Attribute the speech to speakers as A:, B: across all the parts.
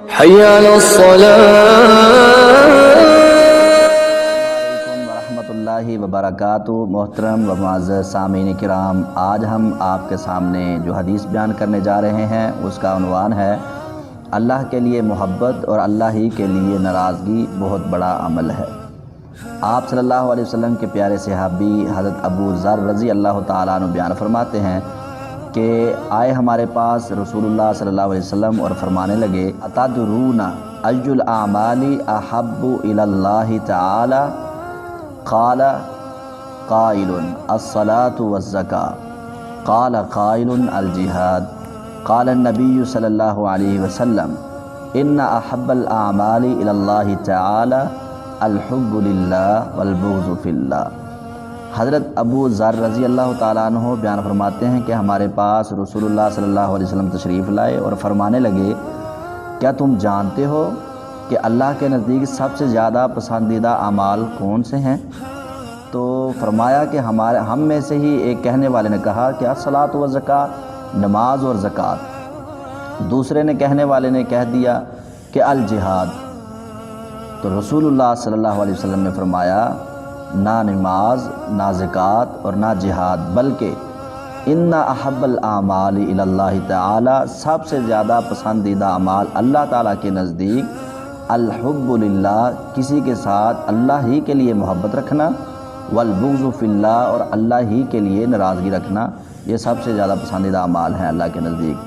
A: حي على
B: ورحمۃ اللہ وبرکاتہ۔ محترم و معزز سامعین کرام، آج ہم آپ کے سامنے جو حدیث بیان کرنے جا رہے ہیں اس کا عنوان ہے اللہ کے لیے محبت اور اللہ ہی کے لیے ناراضگی بہت بڑا عمل ہے۔ آپ صلی اللہ علیہ وسلم کے پیارے صحابی حضرت ابو ذر رضی اللہ تعالیٰ عنہ بیان فرماتے ہیں کہ آئے ہمارے پاس رسول اللہ صلی اللہ علیہ وسلم اور فرمانے لگے اتدرون ای الاعمال احب الی اللہ تعالی؟ قال قائل الصلاة والزکاة، قال قائل الجہاد، قال النبی صلی اللہ علیہ وسلم ان احب الاعمال الی اللہ تعالی الحب للہ والبغض فی اللہ۔ حضرت ابو ذر رضی اللہ تعالیٰ عنہ بیان فرماتے ہیں کہ ہمارے پاس رسول اللہ صلی اللہ علیہ وسلم تشریف لائے اور فرمانے لگے کیا تم جانتے ہو کہ اللہ کے نزدیک سب سے زیادہ پسندیدہ اعمال کون سے ہیں؟ تو فرمایا کہ ہم میں سے ہی ایک کہنے والے نے کہا کہ الصلاۃ والزکاۃ، نماز اور زکوٰۃ۔ دوسرے نے کہنے والے نے کہہ دیا کہ الجہاد۔ تو رسول اللہ صلی اللہ علیہ وسلم نے فرمایا نہ نماز، نہ زکوٰۃ اور نہ جہاد، بلکہ ان احب الاعمال الی اللہ تعالی، سب سے زیادہ پسندیدہ اعمال اللہ تعالیٰ کے نزدیک الحب للہ، کسی کے ساتھ اللہ ہی کے لیے محبت رکھنا، والبغض فی اللہ، اور اللہ ہی کے لیے ناراضگی رکھنا، یہ سب سے زیادہ پسندیدہ اعمال ہیں اللہ کے نزدیک۔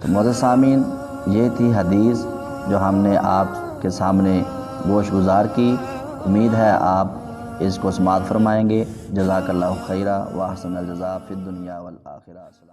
B: تو معزز سامعین، یہ تھی حدیث جو ہم نے آپ کے سامنے گوش گزار کی۔ امید ہے آپ اس کو سماعت فرمائیں گے۔ جزاک اللہ خیرہ و احسن الجزاء فی الدنیا والآخرہ۔